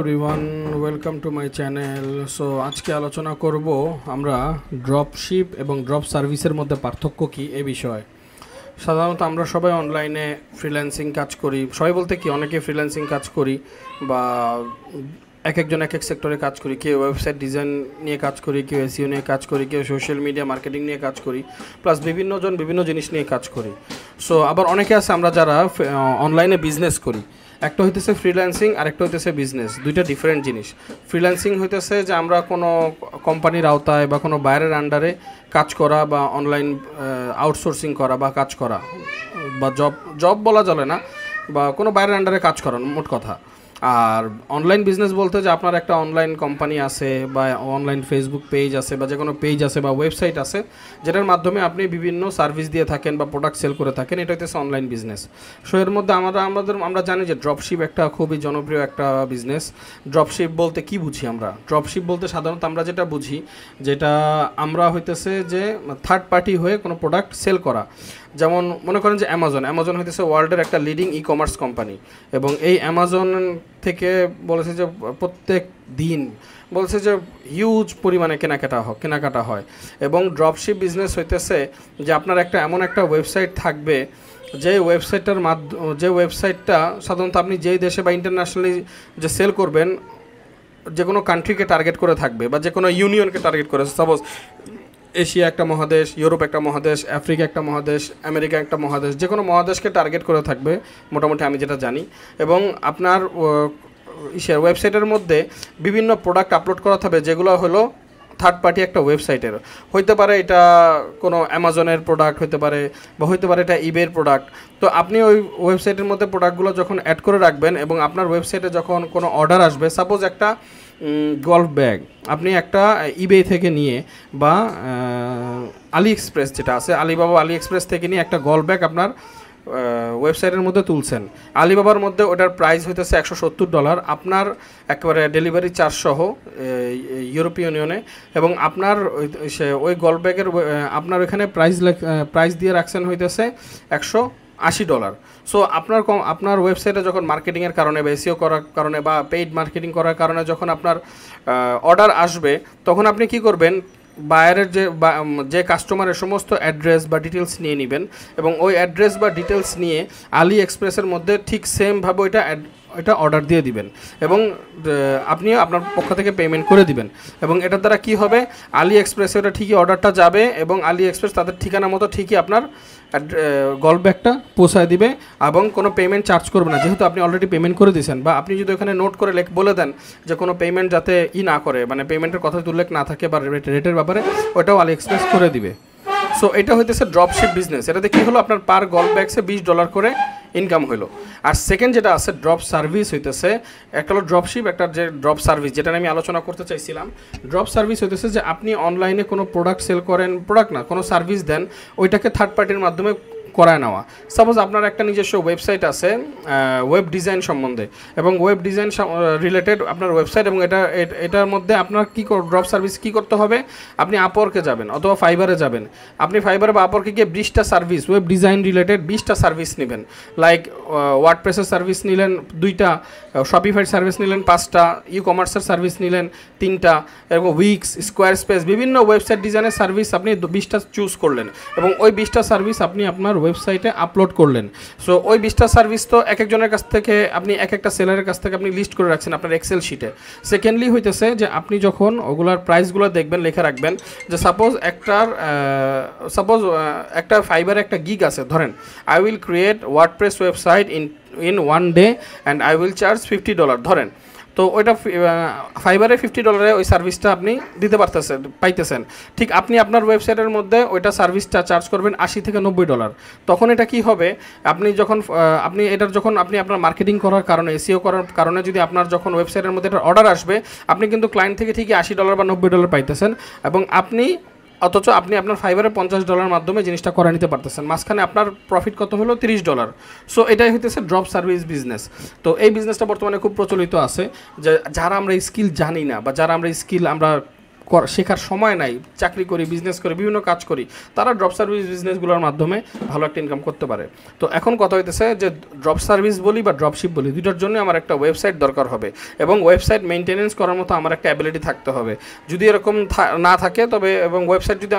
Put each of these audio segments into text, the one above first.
Everyone, welcome to my channel. So আজকে আলোচনা করব আমরা ড্রপশিপ এবং ড্রপ সার্ভিসের মধ্যে পার্থক্য কী এ বিষয়ে। সাধারণত আমরা সবাই অনলাইনে ফ্রিল্যান্সিং কাজ করি, সবাই বলতে কি অনেকে ফ্রিল্যান্সিং কাজ করি বা একজন এক সেক্টরে কাজ করি। কেউ ওয়েবসাইট ডিজাইন নিয়ে কাজ করি, কেউ এসইও নিয়ে কাজ করি, কেউ সোশ্যাল মিডিয়া মার্কেটিং নিয়ে কাজ করি, প্লাস বিভিন্নজন বিভিন্ন জিনিস নিয়ে কাজ করি। সো আবার অনেকে আছে আমরা যারা অনলাইনে বিজনেস করি। একটা হইতেছে ফ্রিল্যান্সিং আর একটা হইতেছে বিজনেস, দুইটা ডিফারেন্ট জিনিস। ফ্রিল্যান্সিং হইতেছে যে আমরা কোনো কোম্পানির আওতায় বা কোনো বাইরের আন্ডারে কাজ করা বা অনলাইন আউটসোর্সিং করা বা কাজ করা বা জব বলা চলে না, বা কোনো বাইরের আন্ডারে কাজ করা মোট কথা। আর অনলাইন বিজনেস বলতে যে আপনার একটা অনলাইন কোম্পানি আছে বা অনলাইন ফেসবুক পেজ আছে বা যে কোনো পেজ আছে বা ওয়েবসাইট আছে, যেটার মাধ্যমে আপনি বিভিন্ন সার্ভিস দিয়ে থাকেন বা প্রোডাক্ট সেল করে থাকেন, এটা হচ্ছে অনলাইন বিজনেস। সো এর মধ্যে আমরা জানি যে ড্রপশিপ একটা খুবই জনপ্রিয় একটা বিজনেস। ড্রপশিপ বলতে কি বুঝি আমরা? ড্রপশিপ বলতে সাধারণত আমরা যেটা বুঝি, যেটা আমরা হইতেছে যে থার্ড পার্টি হয়ে কোনো প্রোডাক্ট সেল করা। যেমন মনে করেন যে অ্যামাজন হইতেছে ওয়ার্ল্ডের একটা লিডিং ই কমার্স কোম্পানি, এবং এই অ্যামাজন থেকে বলেছে যে প্রত্যেক দিন বলছে যে হিউজ পরিমাণে কেনাকাটা হয়। এবং ড্রপশিপ বিজনেস হইতেছে যে আপনার এমন একটা ওয়েবসাইট থাকবে, যে ওয়েবসাইটটা সাধারণত আপনি যেই দেশে বা ইন্টারন্যাশনালি যে সেল করবেন, যে কোনো কান্ট্রিকে টার্গেট করে থাকবে বা যে কোনো ইউনিয়নকে টার্গেট করে। সাপোজ এশিয়া একটা মহাদেশ, ইউরোপ একটা মহাদেশ, আফ্রিকা একটা মহাদেশ, আমেরিকা একটা মহাদেশ, যে কোনো মহাদেশকে টার্গেট করে থাকবে মোটামুটি, আমি যেটা জানি। এবং আপনার ওয়েবসাইটের মধ্যে বিভিন্ন প্রোডাক্ট আপলোড করা থাকবে, যেগুলো হলো থার্ড পার্টি একটা ওয়েবসাইটের। হইতে পারে এটা কোনো অ্যামাজনের প্রোডাক্ট হইতে পারে, বা হইতে পারে এটা ইবের প্রোডাক্ট। তো আপনি ওই ওয়েবসাইটের মধ্যে প্রোডাক্টগুলো যখন অ্যাড করে রাখবেন এবং আপনার ওয়েবসাইটে যখন কোনো অর্ডার আসবে, সাপোজ একটা গল্ফ ব্যাগ আপনি একটা ইবে থেকে নিয়ে বা আলি এক্সপ্রেস যেটা আছে, আলি এক্সপ্রেস থেকে নিয়ে একটা গল্ফ ব্যাগ আপনার ওয়েবসাইটের মধ্যে তুলছেন। আলিবাবার মধ্যে ওটার প্রাইস হইতেছে $170, আপনার একেবারে ডেলিভারি চার্জ সহ ইউরোপীয় ইউনিয়নে। এবং আপনার ওই গল্ফ ব্যাগের আপনার ওইখানে প্রাইস দিয়ে রাখছেন হইতেছে $180। সো আপনার ওয়েবসাইটে যখন মার্কেটিংয়ের কারণে বা এসইও করার কারণে বা পেইড মার্কেটিং করার কারণে যখন আপনার অর্ডার আসবে, তখন আপনি কি করবেন? বায়ারের যে কাস্টমারের সমস্ত অ্যাড্রেস বা ডিটেলস নিয়ে নেবেন, এবং ওই অ্যাড্রেস বা ডিটেলস নিয়ে আলি এক্সপ্রেসের মধ্যে ঠিক সেমভাবে এটা অর্ডার দিয়ে দিবেন, এবং আপনিও আপনার পক্ষ থেকে পেমেন্ট করে দিবেন। এবং এটার দ্বারা কি হবে? আলি এক্সপ্রেসে ওটা ঠিকই অর্ডারটা যাবে, এবং আলি এক্সপ্রেস তাদের ঠিকানা মতো ঠিকই আপনার গল্ফ ব্যাগটা পৌঁছায় দিবে, এবং কোনো পেমেন্ট চার্জ করবে না, যেহেতু আপনি অলরেডি পেমেন্ট করে দিয়েছেন। বা আপনি যদি ওখানে নোট করে বলে দেন যে কোনো পেমেন্ট যাতে না করে, মানে পেমেন্টের কথা উল্লেখ না থাকে বা রেটের ব্যাপারে, ওটাও আলি এক্সপ্রেস করে দিবে। সো এটা হইতেছে ড্রপশিপ বিজনেস। এটাতে কী হলো? আপনার পার গল্ফ ব্যাগসে $20 করে ইনকাম হলো। আর সেকেন্ড যেটা আছে ড্রপ সার্ভিস হইতেছে, একটা হলো ড্রপশিপ, একটা যে ড্রপ সার্ভিস, যেটা আমি আলোচনা করতে চাইছিলাম। ড্রপ সার্ভিস হইতেছে যে আপনি অনলাইনে কোনো প্রোডাক্ট সেল করেন, কোনো সার্ভিস দেন, ওইটাকে থার্ড পার্টির মাধ্যমে করায় নেওয়া। সাপোজ আপনার একটা নিজস্ব ওয়েবসাইট আছে ওয়েব ডিজাইন সম্বন্ধে, এবং ওয়েব ডিজাইন রিলেটেড আপনার ওয়েবসাইট, এবং এটার মধ্যে আপনার ড্রপ সার্ভিস কী করতে হবে? আপনি আপওয়ার্কে যাবেন অথবা ফাইবারে যাবেন। আপনি ফাইবারে বা আপওয়ার্কে গিয়ে 20টা সার্ভিস, ওয়েব ডিজাইন রিলেটেড 20টা সার্ভিস নেবেন। লাইক ওয়ার্ডপ্রেসের সার্ভিস নিলেন 2টা, শপিফাইড সার্ভিস নিলেন 5টা, ই কমার্সের সার্ভিস নিলেন 3টা, এরকম উইক্স, স্কোয়ার স্পেস, বিভিন্ন ওয়েবসাইট ডিজাইনের সার্ভিস আপনি 20টা চুজ করলেন, এবং ওই 20টা সার্ভিস আপনি আপনার ওয়েবসাইটে আপলোড করলেন। সো ওই 20টা সার্ভিস তো একজনের কাছ থেকে আপনি একটা সেলারের কাছ থেকে আপনি লিস্ট করে রাখছেন আপনার এক্সেল শিটে। সেকেন্ডলি হইতেছে যে আপনি যখন ওগুলার প্রাইসগুলো দেখবেন, লেখা রাখবেন যে সাপোজ একটা ফাইবারে একটা গিগ আছে, ধরেন I will create WordPress website in 1 day and I will charge $50 ধরেন। তো ওইটা ফাইবারে $50 ওই সার্ভিসটা আপনি পাইতেছেন। ঠিক আপনি আপনার ওয়েবসাইটের মধ্যে ওইটা সার্ভিসটা চার্জ করবেন $80 থেকে $90। তখন এটা কি হবে? যখন আপনি আপনার মার্কেটিং করার কারণে, এসইও করার কারণে, যদি আপনার যখন ওয়েবসাইটের মধ্যে একটা অর্ডার আসবে, আপনি কিন্তু ক্লায়েন্ট থেকে ঠিকই $80 বা $90 পাইতেছেন, এবং অথচ আপনি আপনার ফাইবারে $50 মাধ্যমে জিনিসটা করে নিতে পারতেছেন। মাঝখানে আপনার প্রফিট কত হলো? $30। সো এটাই হইতেছে ড্রপ সার্ভিস বিজনেস। তো এই বিজনেসটা বর্তমানে খুব প্রচলিত আছে, যে যারা আমরা স্কিল জানি না, বা যারা আমরা স্কিল শেখার সময় নাই, চাকরি করি, বিজনেস করি, বিভিন্ন কাজ করি, তারা ড্রপ সার্ভিস বিজনেসগুলোর মাধ্যমে ভালো একটা ইনকাম করতে পারে। তো এখন কথা হইতেছে যে ড্রপ সার্ভিস বলি বা ড্রপশিপ বলি, দুইটার জন্য আমার একটা ওয়েবসাইট দরকার হবে এবং ওয়েবসাইট মেনটেনেন্স করার মতো আমার একটা অ্যাবিলিটি থাকতে হবে। যদি এরকম না থাকে তবে, এবং ওয়েবসাইট যদি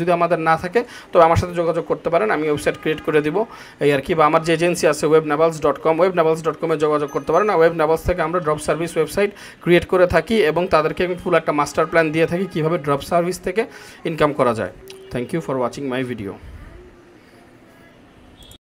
যদি আমাদের না থাকে, তবে আমার সাথে যোগাযোগ করতে পারেন, আমি ওয়েবসাইট ক্রিয়েট করে দিব এই আর কি। বা আমার যে এজেন্সি আছে webnavals.com, webnavals.com-এ যোগাযোগ করতে পারেন। আর webnavals থেকে আমরা ড্রপ সার্ভিস ওয়েবসাইট ক্রিয়েট করে থাকি এবং তাদেরকে আমি ফুল একটা মাস্টার প্ল্যান দিয়ে থাকি কীভাবে ড্রপ সার্ভিস থেকে ইনকাম করা যায়। Thank you for watching my video.